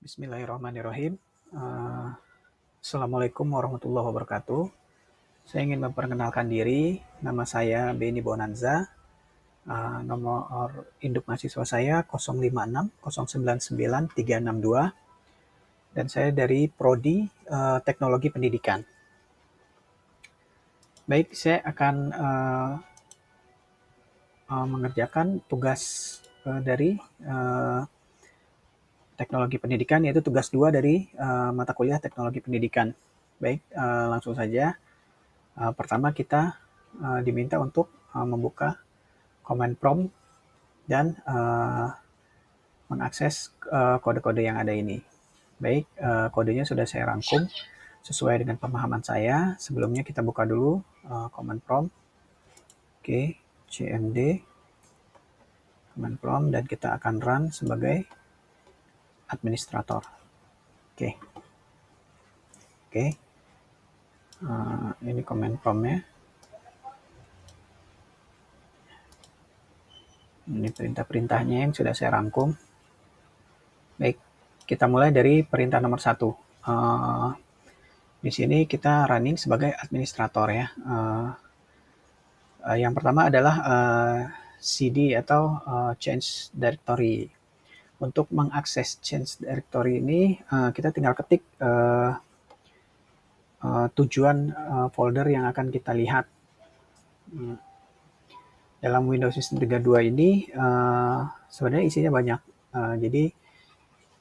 Bismillahirrahmanirrahim. Eh, Assalamualaikum warahmatullahi wabarakatuh. Saya ingin memperkenalkan diri. Nama saya Beni Bonanza. Nomor induk mahasiswa saya 056 099 362 dan saya dari Prodi Teknologi Pendidikan. Baik, saya akan mengerjakan tugas dari Teknologi Pendidikan, yaitu tugas 2 dari mata kuliah Teknologi Pendidikan. Baik, langsung saja. Pertama kita diminta untuk membuka command prompt dan mengakses kode-kode yang ada ini. Baik, kodenya sudah saya rangkum sesuai dengan pemahaman saya. Sebelumnya kita buka dulu command prompt. Oke, cmd command prompt, dan kita akan run sebagai administrator. Oke. Ini command prompt-nya. Ini perintah-perintahnya yang sudah saya rangkum. Baik, kita mulai dari perintah nomor 1. Di sini kita running sebagai administrator ya. Yang pertama adalah cd atau change directory. Untuk mengakses change directory ini kita tinggal ketik tujuan folder yang akan kita lihat. Dalam Windows System 32 ini sebenarnya isinya banyak. Jadi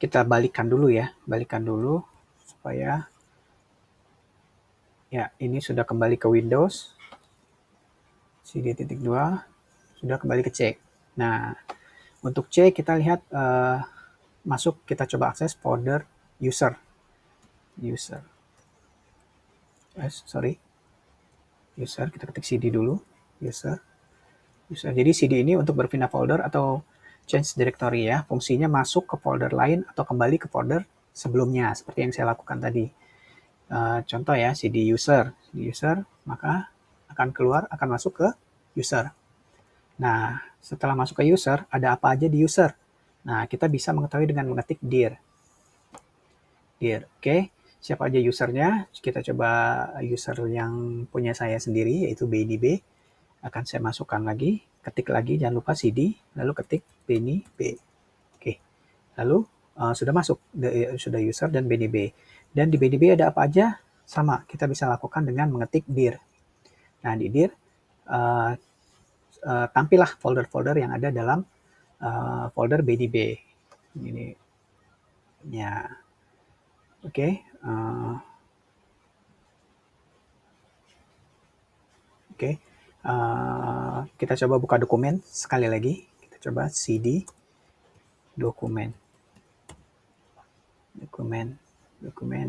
kita balikkan dulu supaya ya, ini sudah kembali ke Windows. CD.2 sudah kembali ke C. Nah, untuk C kita lihat masuk, kita coba akses folder user. User, kita ketik cd dulu, user. Jadi cd ini untuk berpindah folder atau change directory ya. Fungsinya masuk ke folder lain atau kembali ke folder sebelumnya, seperti yang saya lakukan tadi. Contoh ya, cd user, maka akan masuk ke user. Nah, setelah masuk ke user, ada apa aja di user? Nah, kita bisa mengetahui dengan mengetik dir. Oke. Siapa aja usernya? Kita coba user yang punya saya sendiri, yaitu Beni B. Akan saya masukkan lagi, ketik lagi, jangan lupa cd, lalu ketik Beni B. Oke. Lalu sudah masuk, sudah user dan Beni B. Dan di Beni B ada apa aja? Sama, kita bisa lakukan dengan mengetik dir. Nah, di dir tampillah folder-folder yang ada dalam folder Beni B. Ini ya. Oke. Kita coba buka dokumen sekali lagi. Kita coba cd dokumen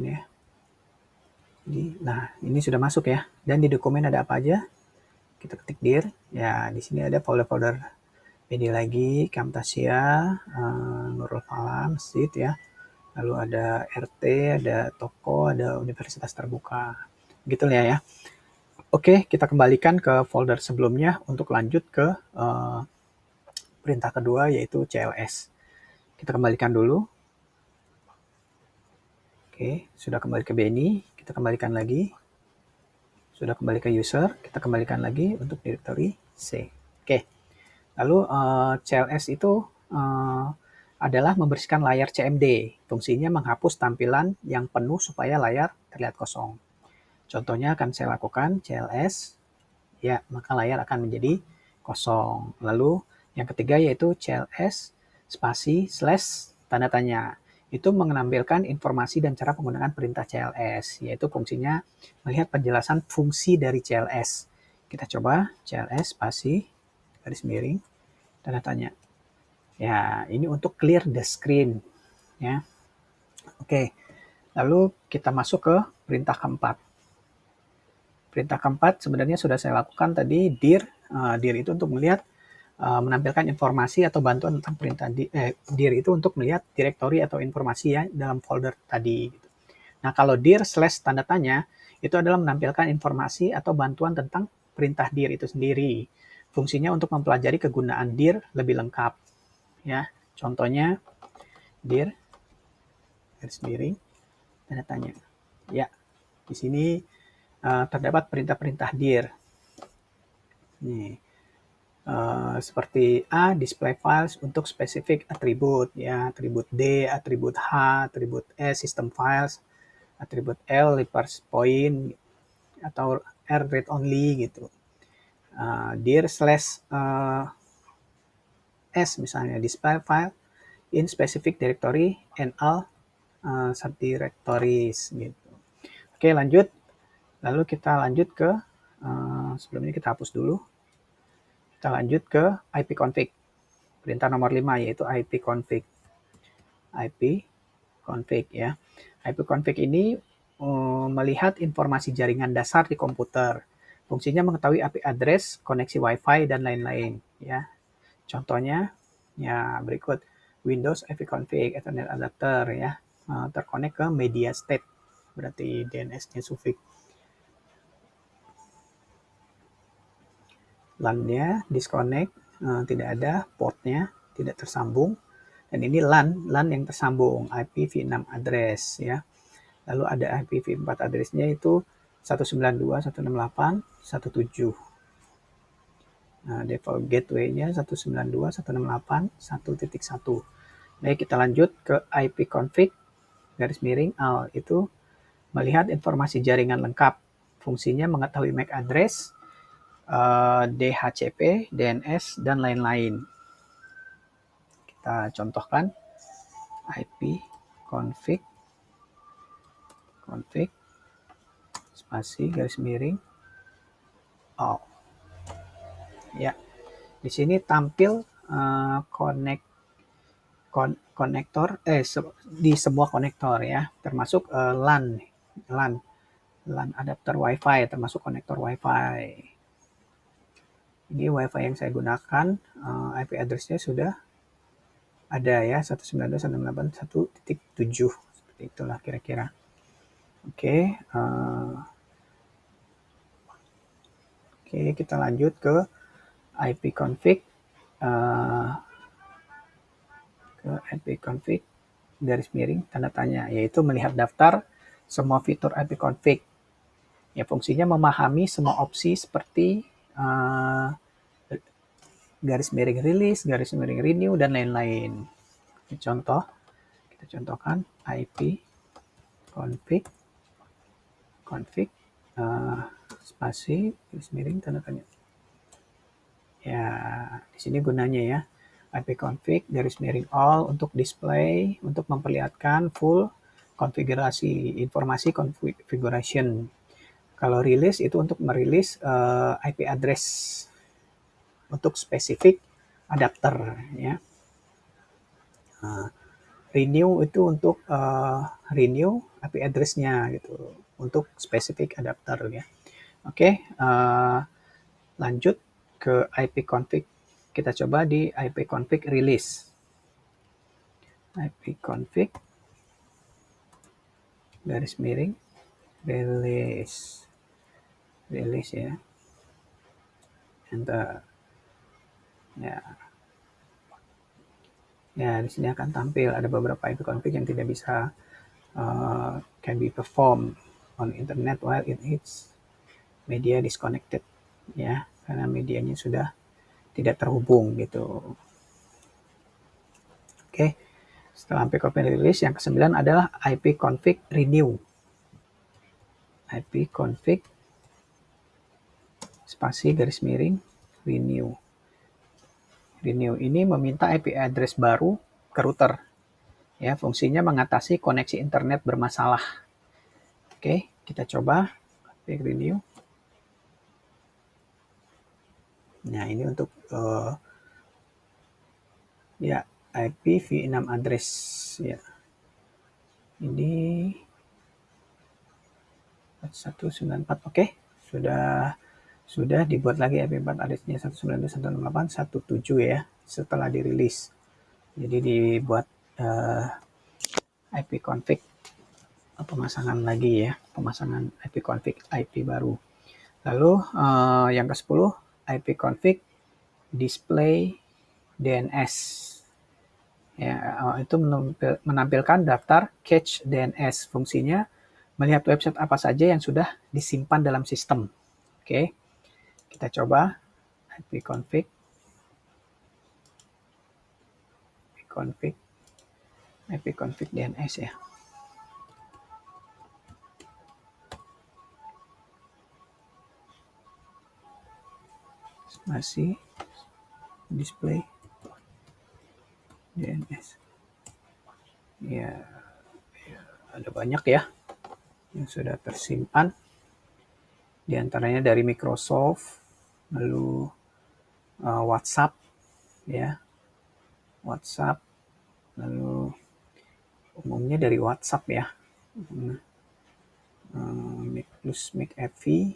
ya. Nah, ini sudah masuk ya. Dan di dokumen ada apa aja? Kita ketik dir. Ya, di sini ada folder-folder Beni lagi, Camtasia, Nurul Falam, Masjid ya. Lalu ada RT, ada toko, ada universitas terbuka. Gitu ya. Oke, kita kembalikan ke folder sebelumnya untuk lanjut ke perintah kedua, yaitu CLS. Kita kembalikan dulu. Oke, sudah kembali ke Beni. Kita kembalikan lagi. Sudah kembali ke user. Kita kembalikan lagi untuk directory C. Oke. Lalu CLS itu adalah membersihkan layar CMD. Fungsinya menghapus tampilan yang penuh supaya layar terlihat kosong. Contohnya akan saya lakukan CLS. Ya, maka layar akan menjadi kosong. Lalu yang ketiga yaitu CLS spasi / tanda tanya. Itu menampilkan informasi dan cara penggunaan perintah CLS, yaitu fungsinya melihat penjelasan fungsi dari CLS. Kita coba CLS spasi garis miring tanda tanya. Ya, ini untuk clear the screen ya. Oke. Lalu kita masuk ke perintah keempat. Perintah keempat sebenarnya sudah saya lakukan tadi, dir. Dir itu untuk melihat menampilkan informasi atau bantuan tentang perintah dir itu untuk melihat direktori atau informasi ya dalam folder tadi. Nah, kalau dir / tanda tanya itu adalah menampilkan informasi atau bantuan tentang perintah dir itu sendiri. Fungsinya untuk mempelajari kegunaan dir lebih lengkap. Ya, contohnya dir garis miring tanda tanya. Ya, di sini terdapat perintah-perintah dir. Nih, seperti A, display files untuk spesifik atribut, ya, atribut D, atribut H, atribut E, system files, atribut L, reverse point, atau R, read only, gitu. Dir slash S, misalnya, display file in specific directory and all subdirectories, gitu. Oke, lanjut. Lalu kita lanjut ke, sebelumnya kita hapus dulu. Kita lanjut ke ipconfig. Perintah nomor 5 yaitu ipconfig. ipconfig ya. ipconfig ini melihat informasi jaringan dasar di komputer. Fungsinya mengetahui IP address, koneksi WiFi dan lain-lain ya. Contohnya ya berikut Windows ipconfig Ethernet adapter ya, terkonek ke media state, berarti DNS-nya suffix. LAN-nya disconnect, tidak ada, portnya tidak tersambung, dan ini LAN yang tersambung, IPv6 address ya. Lalu ada IPv4 address-nya itu 192.168.1.7. Nah, default gateway-nya 192.168.1.1. Baik, kita lanjut ke ipconfig garis miring AL, itu melihat informasi jaringan lengkap. Fungsinya mengetahui MAC address, DHCP, DNS, dan lain-lain. Kita contohkan ipconfig spasi garis miring all. Ya, di sini tampil konektor di semua konektor ya, termasuk LAN adapter WiFi, termasuk konektor WiFi. Ini WiFi yang saya gunakan, IP address-nya sudah ada ya, 192.168.1.7, seperti itulah kira-kira. Oke, kita lanjut ke ipconfig garis miring tanda tanya, yaitu melihat daftar semua fitur ipconfig. Ya, fungsinya memahami semua opsi seperti garis miring release, garis miring renew, dan lain-lain. Contoh, kita contohkan ipconfig spasi garis miring tanda tanya. Ya, di sini gunanya ya, ipconfig garis miring all untuk display, untuk memperlihatkan full konfigurasi, informasi configuration. Kalau release itu untuk merilis IP address untuk spesifik adapter ya. Renew itu untuk renew IP address-nya gitu, untuk spesifik adapter ya. Oke, lanjut ke ipconfig. Kita coba di ipconfig release. ipconfig garis miring release ya, enter ya. Di sini akan tampil ada beberapa ipconfig yang tidak bisa can be performed on internet while it is media disconnected ya, karena medianya sudah tidak terhubung gitu. Oke, setelah ipconfig release, yang ke-9 adalah ipconfig renew. ipconfig spasi garis miring renew. Renew ini meminta IP address baru ke router. Ya, fungsinya mengatasi koneksi internet bermasalah. Oke, kita coba config renew. Nah, ini untuk ya IPv6 address ya. Ini 194. Oke, sudah dibuat lagi IP4 address-nya 192.168.1.7 ya, setelah dirilis. Jadi dibuat ipconfig pemasangan lagi ya, pemasangan ipconfig IP baru. Lalu yang ke-10 ipconfig display DNS Ya, itu menampilkan daftar cache DNS. Fungsinya melihat website apa saja yang sudah disimpan dalam sistem. Oke, kita coba ipconfig, ipconfig DNS ya. Masih display DNS. Ya, ada banyak ya yang sudah tersimpan. Di antaranya dari Microsoft, lalu WhatsApp ya, WhatsApp, lalu umumnya dari WhatsApp ya. Mic plus McAfee.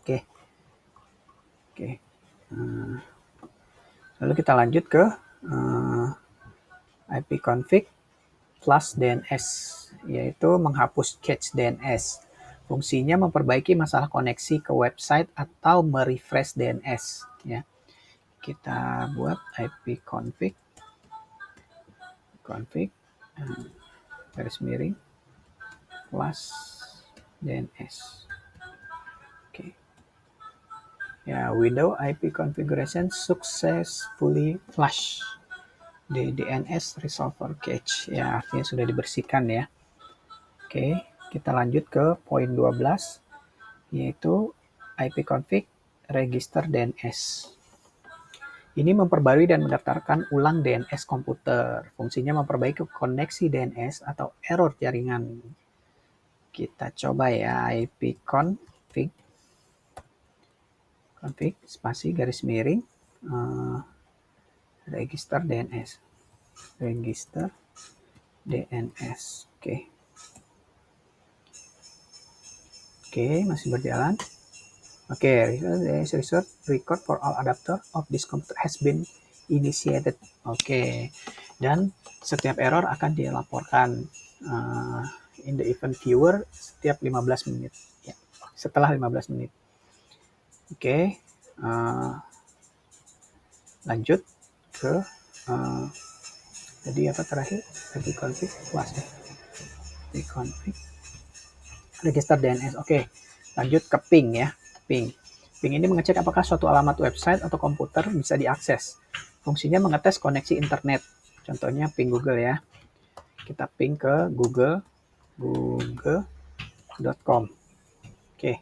Oke. Lalu kita lanjut ke ipconfig plus DNS, yaitu menghapus cache DNS. Fungsinya memperbaiki masalah koneksi ke website atau merefresh DNS. Ya. Kita buat ipconfig garis miring plus DNS. Oke. Ya, window IP configuration successfully flush the DNS resolver cache. Ya, artinya sudah dibersihkan ya. Oke, kita lanjut ke poin 12, yaitu ipconfig register DNS. Ini memperbarui dan mendaftarkan ulang DNS komputer. Fungsinya memperbaiki koneksi DNS atau error jaringan. Kita coba ya, ipconfig spasi garis miring register DNS. Oke, masih berjalan. Oke, research record for all adapter of this computer has been initiated. Oke, dan setiap error akan dilaporkan in the event viewer setiap 15 menit. Ya, setelah 15 menit. Oke, lanjut ke jadi apa terakhir? ipconfig plus ya. ipconfig register DNS. Oke, lanjut ke ping ya. Ping ini mengecek apakah suatu alamat website atau komputer bisa diakses. Fungsinya mengetes koneksi internet. Contohnya ping Google ya. Kita ping ke google.com. Oke.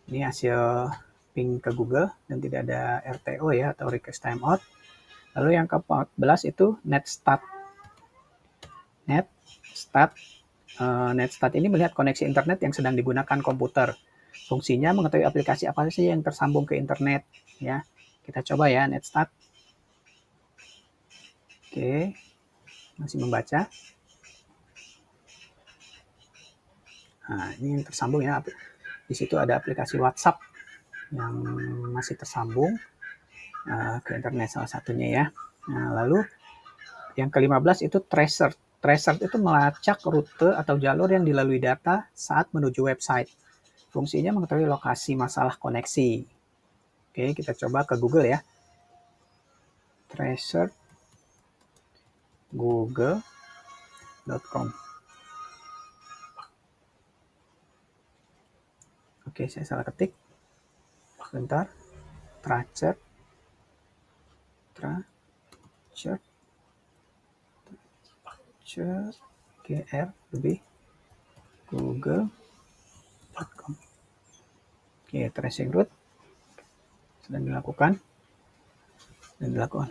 Ini hasil ping ke Google dan tidak ada RTO ya atau request timeout. Lalu yang ke-14 itu netstat. Netstat ini melihat koneksi internet yang sedang digunakan komputer. Fungsinya mengetahui aplikasi apa saja yang tersambung ke internet ya. Kita coba ya netstat. Oke. Masih membaca. Nah, ini yang tersambung ya. Di situ ada aplikasi WhatsApp yang masih tersambung ke internet salah satunya ya. Nah, lalu yang ke-15 itu tracer. Tracer itu melacak rute atau jalur yang dilalui data saat menuju website. Fungsinya mengetahui lokasi masalah koneksi. Oke, kita coba ke Google ya. Tracer google.com. Oke, saya salah ketik. Bentar. Tracer gr lebih google.com. Oke, tracing route sedang dilakukan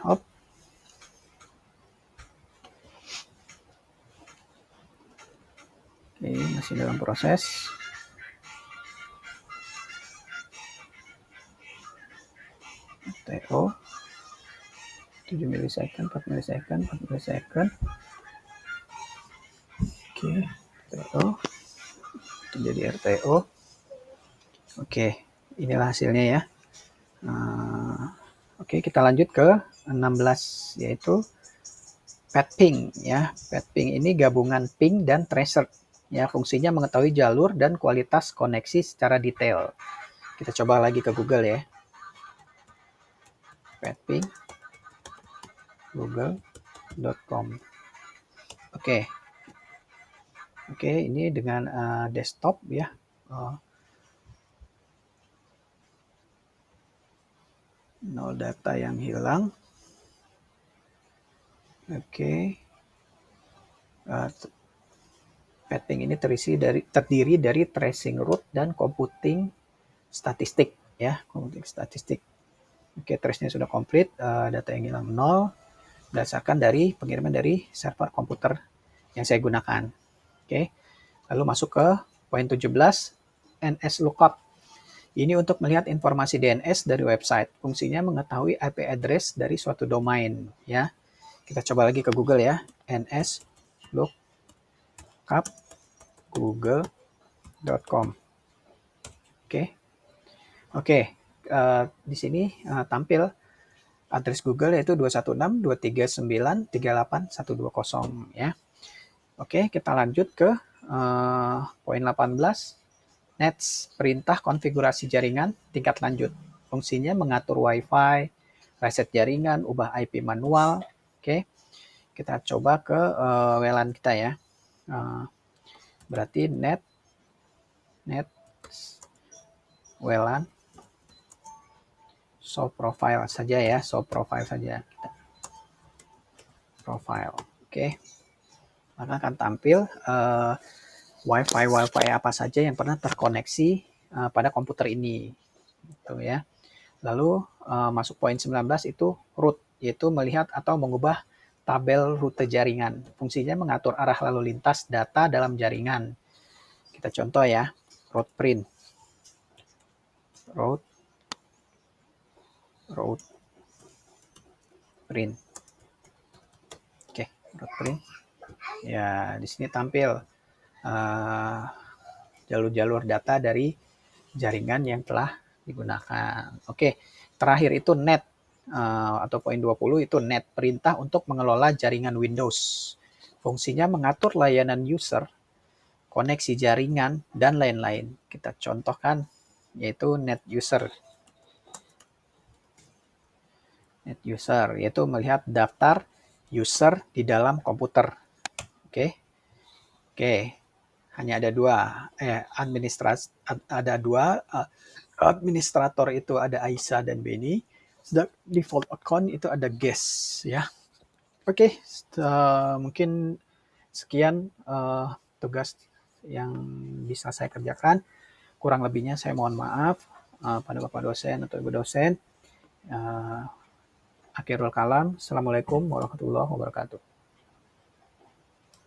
hop. Oke, masih dalam proses. TO 7 milisecond, 4 milisecond. Oke, TO jadi RTO. Oke, inilah hasilnya ya. Oke, kita lanjut ke 16 yaitu ping ya. Ping ini gabungan ping dan tracer ya. Fungsinya mengetahui jalur dan kualitas koneksi secara detail. Kita coba lagi ke Google ya. Petping google.com. Oke. Oke, ini dengan desktop ya. Nol data yang hilang. Oke. Petping ini terdiri dari tracing root dan computing statistik ya, computing statistik. Oke, trace-nya sudah komplit, data yang hilang 0 berdasarkan dari pengiriman dari server komputer yang saya gunakan. Oke, lalu masuk ke poin 17, NS lookup. Ini untuk melihat informasi DNS dari website. Fungsinya mengetahui IP address dari suatu domain ya. Kita coba lagi ke Google ya, NS lookup google.com. Oke. Di sini tampil address Google yaitu 216.239.38120 ya. Oke, kita lanjut ke poin 18. Nets, perintah konfigurasi jaringan tingkat lanjut. Fungsinya mengatur WiFi, reset jaringan, ubah IP manual. Oke, kita coba ke WLAN kita ya. Berarti net WLAN show profile saja ya, show profile saja. Profile, oke. Maka akan tampil WiFi apa saja yang pernah terkoneksi pada komputer ini, gitu ya. Lalu masuk poin 19 itu root, yaitu melihat atau mengubah tabel rute jaringan. Fungsinya mengatur arah lalu lintas data dalam jaringan. Kita contoh ya, route print. Route print. Oke, route print. Ya, di sini tampil jalur-jalur data dari jaringan yang telah digunakan. Oke, terakhir itu net atau poin 20 itu net, perintah untuk mengelola jaringan Windows. Fungsinya mengatur layanan user, koneksi jaringan, dan lain-lain. Kita contohkan yaitu net user. Net user yaitu melihat daftar user di dalam komputer. Oke. Hanya ada dua administrator itu ada Aisyah dan Benny. Default account itu ada guest ya. Oke, mungkin sekian tugas yang bisa saya kerjakan. Kurang lebihnya saya mohon maaf pada Bapak dosen atau Ibu dosen. Akhirul kalam. Assalamualaikum warahmatullahi wabarakatuh.